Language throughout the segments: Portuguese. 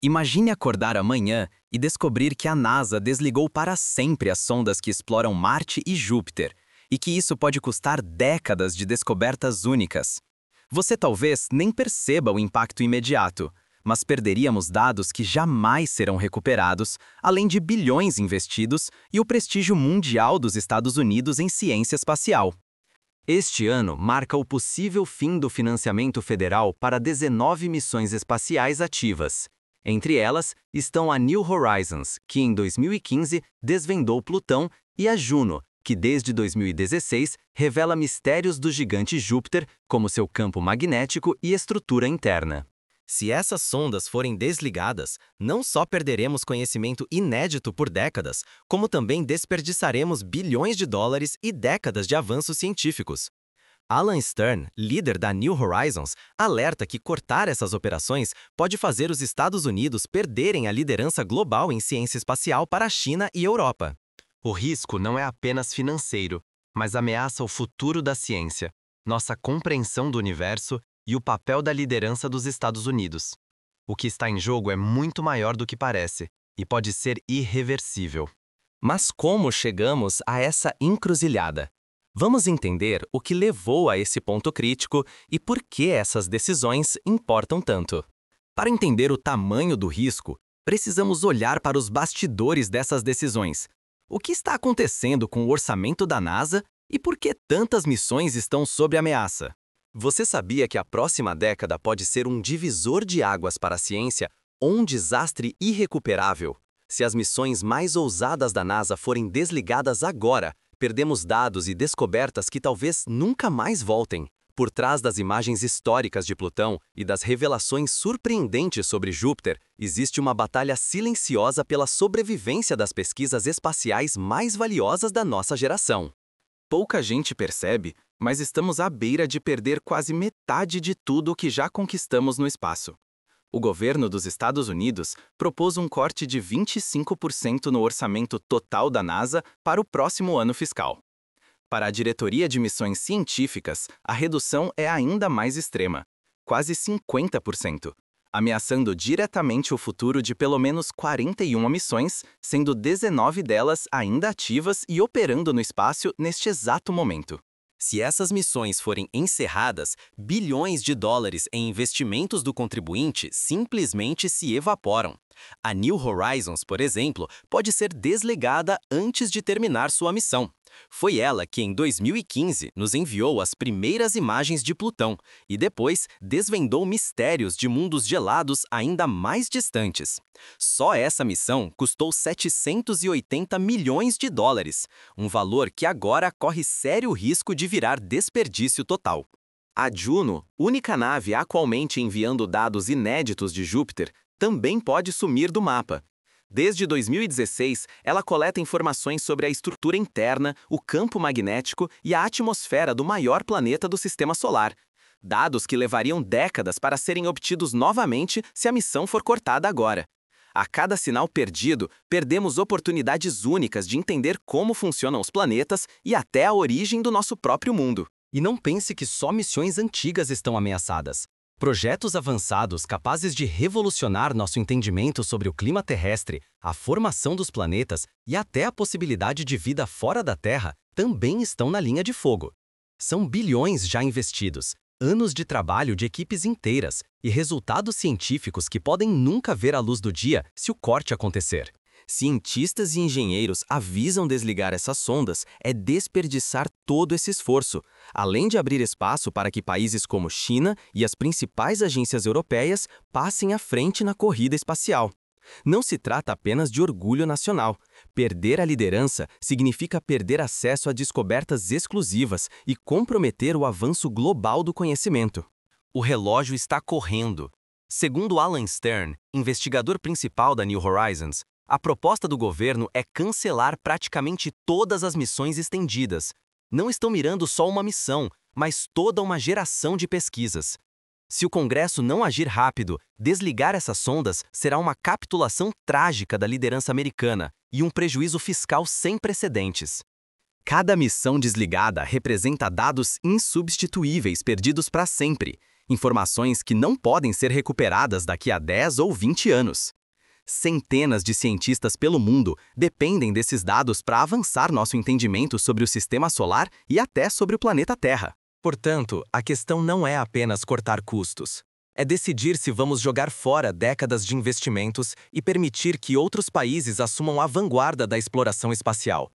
Imagine acordar amanhã e descobrir que a NASA desligou para sempre as sondas que exploram Marte e Júpiter, e que isso pode custar décadas de descobertas únicas. Você talvez nem perceba o impacto imediato, mas perderíamos dados que jamais serão recuperados, além de bilhões investidos e o prestígio mundial dos Estados Unidos em ciência espacial. Este ano marca o possível fim do financiamento federal para 19 missões espaciais ativas. Entre elas estão a New Horizons, que em 2015 desvendou Plutão, e a Juno, que desde 2016 revela mistérios do gigante Júpiter, como seu campo magnético e estrutura interna. Se essas sondas forem desligadas, não só perderemos conhecimento inédito por décadas, como também desperdiçaremos bilhões de dólares e décadas de avanços científicos. Alan Stern, líder da New Horizons, alerta que cortar essas operações pode fazer os Estados Unidos perderem a liderança global em ciência espacial para a China e Europa. O risco não é apenas financeiro, mas ameaça o futuro da ciência, nossa compreensão do universo e o papel da liderança dos Estados Unidos. O que está em jogo é muito maior do que parece e pode ser irreversível. Mas como chegamos a essa encruzilhada? Vamos entender o que levou a esse ponto crítico e por que essas decisões importam tanto. Para entender o tamanho do risco, precisamos olhar para os bastidores dessas decisões. O que está acontecendo com o orçamento da NASA e por que tantas missões estão sob ameaça? Você sabia que a próxima década pode ser um divisor de águas para a ciência ou um desastre irrecuperável? Se as missões mais ousadas da NASA forem desligadas agora, perdemos dados e descobertas que talvez nunca mais voltem. Por trás das imagens históricas de Plutão e das revelações surpreendentes sobre Júpiter, existe uma batalha silenciosa pela sobrevivência das pesquisas espaciais mais valiosas da nossa geração. Pouca gente percebe, mas estamos à beira de perder quase metade de tudo o que já conquistamos no espaço. O governo dos Estados Unidos propôs um corte de 25% no orçamento total da NASA para o próximo ano fiscal. Para a Diretoria de Missões Científicas, a redução é ainda mais extrema, quase 50%, ameaçando diretamente o futuro de pelo menos 41 missões, sendo 19 delas ainda ativas e operando no espaço neste exato momento. Se essas missões forem encerradas, bilhões de dólares em investimentos do contribuinte simplesmente se evaporam. A New Horizons, por exemplo, pode ser desligada antes de terminar sua missão. Foi ela que, em 2015, nos enviou as primeiras imagens de Plutão e depois desvendou mistérios de mundos gelados ainda mais distantes. Só essa missão custou 780 milhões de dólares, um valor que agora corre sério risco de virar desperdício total. A Juno, única nave atualmente enviando dados inéditos de Júpiter, também pode sumir do mapa. Desde 2016, ela coleta informações sobre a estrutura interna, o campo magnético e a atmosfera do maior planeta do Sistema Solar. Dados que levariam décadas para serem obtidos novamente se a missão for cortada agora. A cada sinal perdido, perdemos oportunidades únicas de entender como funcionam os planetas e até a origem do nosso próprio mundo. E não pense que só missões antigas estão ameaçadas. Projetos avançados capazes de revolucionar nosso entendimento sobre o clima terrestre, a formação dos planetas e até a possibilidade de vida fora da Terra também estão na linha de fogo. São bilhões já investidos, anos de trabalho de equipes inteiras e resultados científicos que podem nunca ver a luz do dia se o corte acontecer. Cientistas e engenheiros avisam desligar essas sondas é desperdiçar todo esse esforço, além de abrir espaço para que países como China e as principais agências europeias passem à frente na corrida espacial. Não se trata apenas de orgulho nacional. Perder a liderança significa perder acesso a descobertas exclusivas e comprometer o avanço global do conhecimento. O relógio está correndo. Segundo Alan Stern, investigador principal da New Horizons, a proposta do governo é cancelar praticamente todas as missões estendidas. Não estão mirando só uma missão, mas toda uma geração de pesquisas. Se o Congresso não agir rápido, desligar essas sondas será uma capitulação trágica da liderança americana e um prejuízo fiscal sem precedentes. Cada missão desligada representa dados insubstituíveis perdidos para sempre. informações que não podem ser recuperadas daqui a 10 ou 20 anos. Centenas de cientistas pelo mundo dependem desses dados para avançar nosso entendimento sobre o sistema solar e até sobre o planeta Terra. Portanto, a questão não é apenas cortar custos. É decidir se vamos jogar fora décadas de investimentos e permitir que outros países assumam a vanguarda da exploração espacial.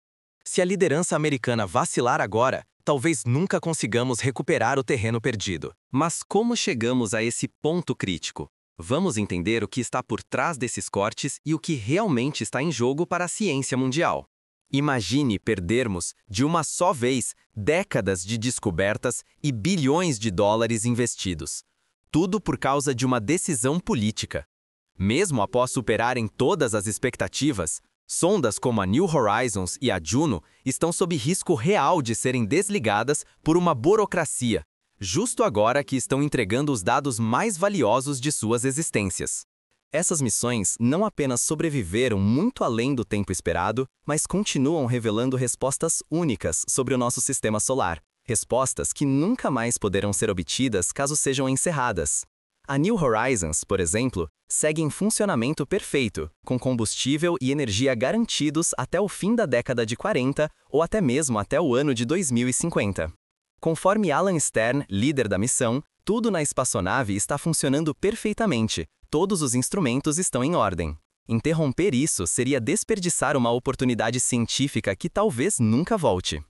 Se a liderança americana vacilar agora, talvez nunca consigamos recuperar o terreno perdido. Mas como chegamos a esse ponto crítico? Vamos entender o que está por trás desses cortes e o que realmente está em jogo para a ciência mundial. Imagine perdermos, de uma só vez, décadas de descobertas e bilhões de dólares investidos. Tudo por causa de uma decisão política. Mesmo após superarem todas as expectativas, sondas como a New Horizons e a Juno estão sob risco real de serem desligadas por uma burocracia, justo agora que estão entregando os dados mais valiosos de suas existências. Essas missões não apenas sobreviveram muito além do tempo esperado, mas continuam revelando respostas únicas sobre o nosso sistema solar. Respostas que nunca mais poderão ser obtidas caso sejam encerradas. A New Horizons, por exemplo, segue em funcionamento perfeito, com combustível e energia garantidos até o fim da década de 40 ou até mesmo até o ano de 2050. Conforme Alan Stern, líder da missão, tudo na espaçonave está funcionando perfeitamente, todos os instrumentos estão em ordem. Interromper isso seria desperdiçar uma oportunidade científica que talvez nunca volte.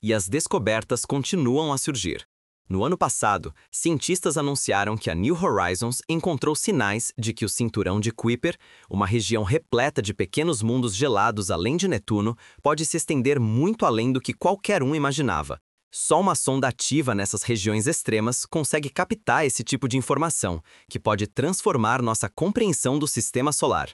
E as descobertas continuam a surgir. No ano passado, cientistas anunciaram que a New Horizons encontrou sinais de que o cinturão de Kuiper, uma região repleta de pequenos mundos gelados além de Netuno, pode se estender muito além do que qualquer um imaginava. Só uma sonda ativa nessas regiões extremas consegue captar esse tipo de informação, que pode transformar nossa compreensão do sistema solar.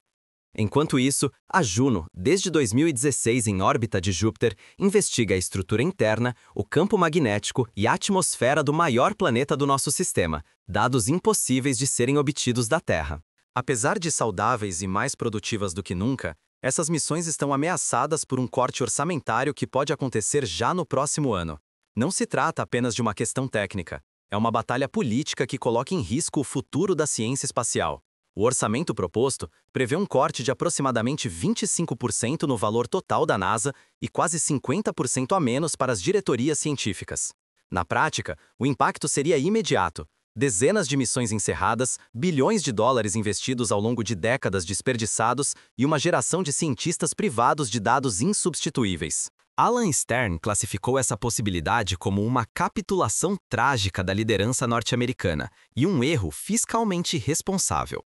Enquanto isso, a Juno, desde 2016 em órbita de Júpiter, investiga a estrutura interna, o campo magnético e a atmosfera do maior planeta do nosso sistema, dados impossíveis de serem obtidos da Terra. Apesar de saudáveis e mais produtivas do que nunca, essas missões estão ameaçadas por um corte orçamentário que pode acontecer já no próximo ano. Não se trata apenas de uma questão técnica, é uma batalha política que coloca em risco o futuro da ciência espacial. O orçamento proposto prevê um corte de aproximadamente 25% no valor total da NASA e quase 50% a menos para as diretorias científicas. Na prática, o impacto seria imediato. Dezenas de missões encerradas, bilhões de dólares investidos ao longo de décadas desperdiçados e uma geração de cientistas privados de dados insubstituíveis. Alan Stern classificou essa possibilidade como uma capitulação trágica da liderança norte-americana e um erro fiscalmente responsável.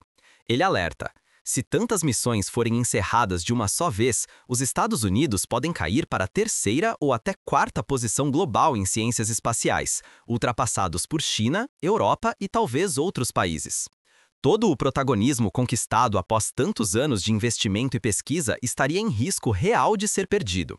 Ele alerta: se tantas missões forem encerradas de uma só vez, os Estados Unidos podem cair para a terceira ou até quarta posição global em ciências espaciais, ultrapassados por China, Europa e talvez outros países. Todo o protagonismo conquistado após tantos anos de investimento e pesquisa estaria em risco real de ser perdido.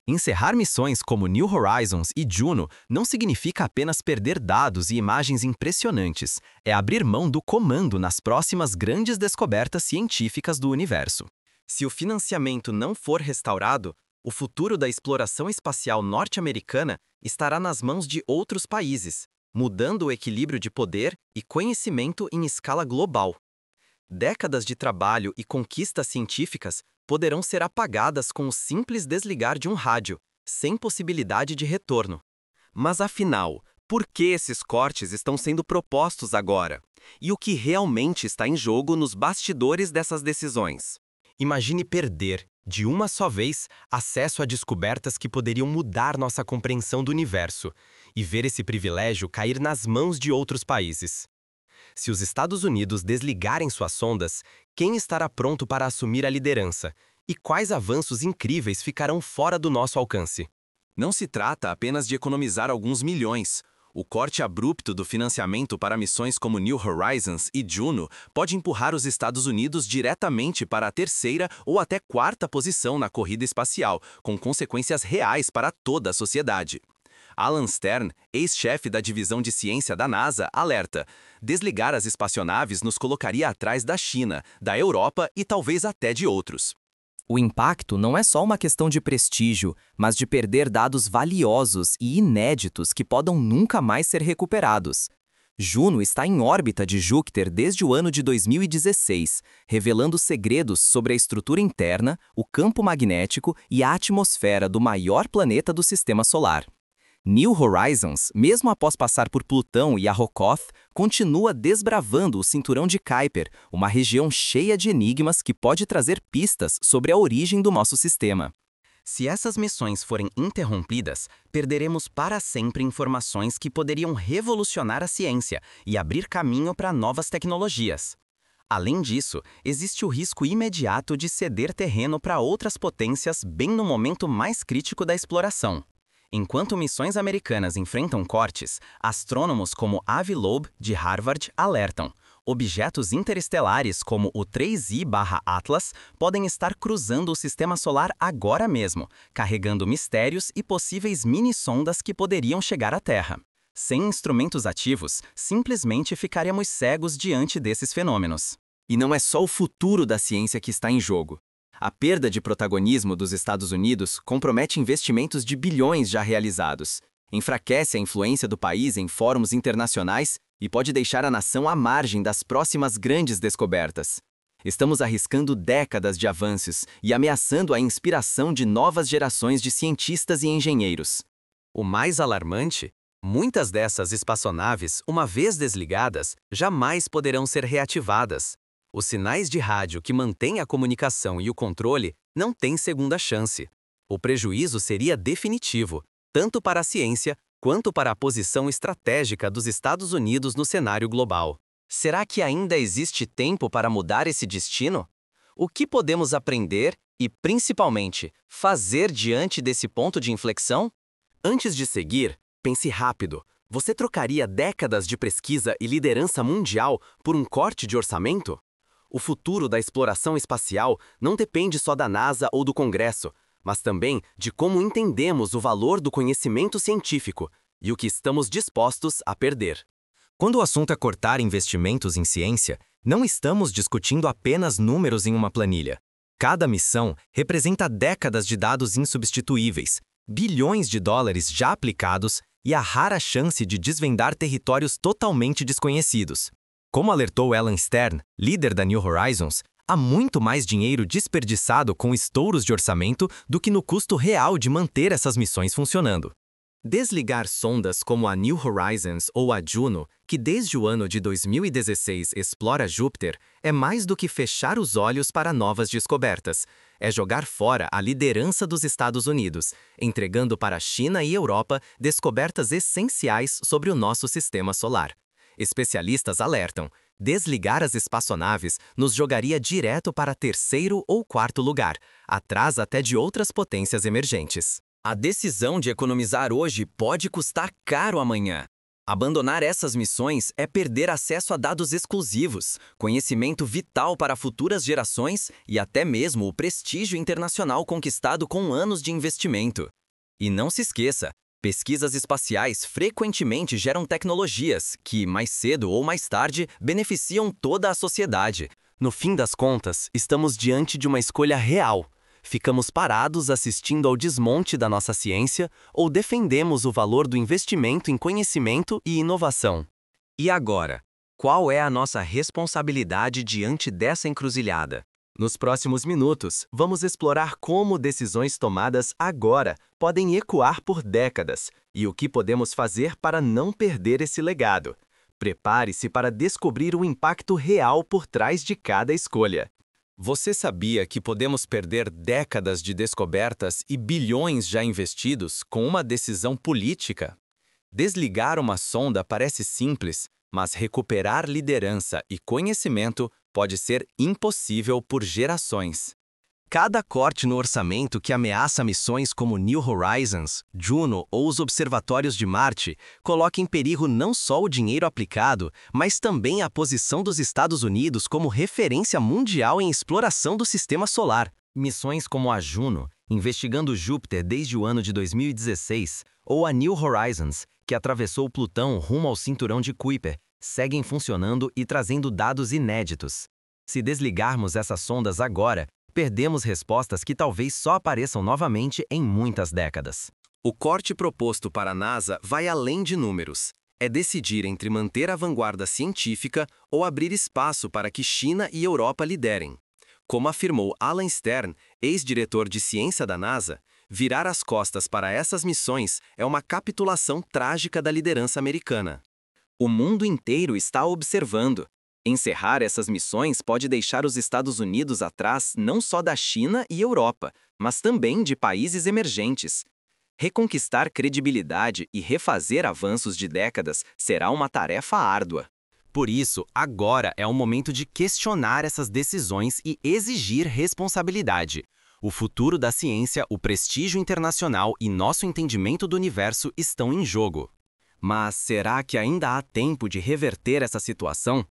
Encerrar missões como New Horizons e Juno não significa apenas perder dados e imagens impressionantes, é abrir mão do comando nas próximas grandes descobertas científicas do universo. Se o financiamento não for restaurado, o futuro da exploração espacial norte-americana estará nas mãos de outros países, mudando o equilíbrio de poder e conhecimento em escala global. Décadas de trabalho e conquistas científicas poderão ser apagadas com o simples desligar de um rádio, sem possibilidade de retorno. Mas afinal, por que esses cortes estão sendo propostos agora? E o que realmente está em jogo nos bastidores dessas decisões? Imagine perder, de uma só vez, acesso a descobertas que poderiam mudar nossa compreensão do universo, e ver esse privilégio cair nas mãos de outros países. Se os Estados Unidos desligarem suas sondas, quem estará pronto para assumir a liderança? E quais avanços incríveis ficarão fora do nosso alcance? Não se trata apenas de economizar alguns milhões. O corte abrupto do financiamento para missões como New Horizons e Juno pode empurrar os Estados Unidos diretamente para a terceira ou até quarta posição na corrida espacial, com consequências reais para toda a sociedade. Alan Stern, ex-chefe da divisão de ciência da NASA, alerta: desligar as espaçonaves nos colocaria atrás da China, da Europa e talvez até de outros. O impacto não é só uma questão de prestígio, mas de perder dados valiosos e inéditos que podem nunca mais ser recuperados. Juno está em órbita de Júpiter desde o ano de 2016, revelando segredos sobre a estrutura interna, o campo magnético e a atmosfera do maior planeta do Sistema Solar. New Horizons, mesmo após passar por Plutão e Arrokoth, continua desbravando o cinturão de Kuiper, uma região cheia de enigmas que pode trazer pistas sobre a origem do nosso sistema. Se essas missões forem interrompidas, perderemos para sempre informações que poderiam revolucionar a ciência e abrir caminho para novas tecnologias. Além disso, existe o risco imediato de ceder terreno para outras potências bem no momento mais crítico da exploração. Enquanto missões americanas enfrentam cortes, astrônomos como Avi Loeb, de Harvard, alertam: objetos interestelares como o 3I/Atlas podem estar cruzando o Sistema Solar agora mesmo, carregando mistérios e possíveis mini-sondas que poderiam chegar à Terra. Sem instrumentos ativos, simplesmente ficaremos cegos diante desses fenômenos. E não é só o futuro da ciência que está em jogo. A perda de protagonismo dos Estados Unidos compromete investimentos de bilhões já realizados, enfraquece a influência do país em fóruns internacionais e pode deixar a nação à margem das próximas grandes descobertas. Estamos arriscando décadas de avanços e ameaçando a inspiração de novas gerações de cientistas e engenheiros. O mais alarmante? Muitas dessas espaçonaves, uma vez desligadas, jamais poderão ser reativadas. Os sinais de rádio que mantêm a comunicação e o controle não têm segunda chance. O prejuízo seria definitivo, tanto para a ciência quanto para a posição estratégica dos Estados Unidos no cenário global. Será que ainda existe tempo para mudar esse destino? O que podemos aprender e, principalmente, fazer diante desse ponto de inflexão? Antes de seguir, pense rápido. Você trocaria décadas de pesquisa e liderança mundial por um corte de orçamento? O futuro da exploração espacial não depende só da NASA ou do Congresso, mas também de como entendemos o valor do conhecimento científico e o que estamos dispostos a perder. Quando o assunto é cortar investimentos em ciência, não estamos discutindo apenas números em uma planilha. Cada missão representa décadas de dados insubstituíveis, bilhões de dólares já aplicados e a rara chance de desvendar territórios totalmente desconhecidos. Como alertou Alan Stern, líder da New Horizons, há muito mais dinheiro desperdiçado com estouros de orçamento do que no custo real de manter essas missões funcionando. Desligar sondas como a New Horizons ou a Juno, que desde o ano de 2016 explora Júpiter, é mais do que fechar os olhos para novas descobertas. É jogar fora a liderança dos Estados Unidos, entregando para a China e Europa descobertas essenciais sobre o nosso sistema solar. Especialistas alertam: desligar as espaçonaves nos jogaria direto para terceiro ou quarto lugar, atrás até de outras potências emergentes. A decisão de economizar hoje pode custar caro amanhã. Abandonar essas missões é perder acesso a dados exclusivos, conhecimento vital para futuras gerações e até mesmo o prestígio internacional conquistado com anos de investimento. E não se esqueça, pesquisas espaciais frequentemente geram tecnologias que, mais cedo ou mais tarde, beneficiam toda a sociedade. No fim das contas, estamos diante de uma escolha real. Ficamos parados assistindo ao desmonte da nossa ciência ou defendemos o valor do investimento em conhecimento e inovação? E agora, qual é a nossa responsabilidade diante dessa encruzilhada? Nos próximos minutos, vamos explorar como decisões tomadas agora podem ecoar por décadas e o que podemos fazer para não perder esse legado. Prepare-se para descobrir o impacto real por trás de cada escolha. Você sabia que podemos perder décadas de descobertas e bilhões já investidos com uma decisão política? Desligar uma sonda parece simples, mas recuperar liderança e conhecimento pode ser impossível por gerações. Cada corte no orçamento que ameaça missões como New Horizons, Juno ou os observatórios de Marte coloca em perigo não só o dinheiro aplicado, mas também a posição dos Estados Unidos como referência mundial em exploração do sistema solar. Missões como a Juno, investigando Júpiter desde o ano de 2016, ou a New Horizons, que atravessou Plutão rumo ao cinturão de Kuiper, seguem funcionando e trazendo dados inéditos. Se desligarmos essas sondas agora, perdemos respostas que talvez só apareçam novamente em muitas décadas. O corte proposto para a NASA vai além de números. é decidir entre manter a vanguarda científica ou abrir espaço para que China e Europa liderem. Como afirmou Alan Stern, ex-diretor de ciência da NASA, virar as costas para essas missões é uma capitulação trágica da liderança americana. O mundo inteiro está observando. Encerrar essas missões pode deixar os Estados Unidos atrás não só da China e Europa, mas também de países emergentes. Reconquistar credibilidade e refazer avanços de décadas será uma tarefa árdua. Por isso, agora é o momento de questionar essas decisões e exigir responsabilidade. O futuro da ciência, o prestígio internacional e nosso entendimento do universo estão em jogo. Mas será que ainda há tempo de reverter essa situação?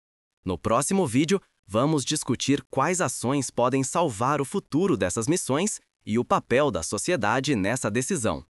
No próximo vídeo, vamos discutir quais ações podem salvar o futuro dessas missões e o papel da sociedade nessa decisão.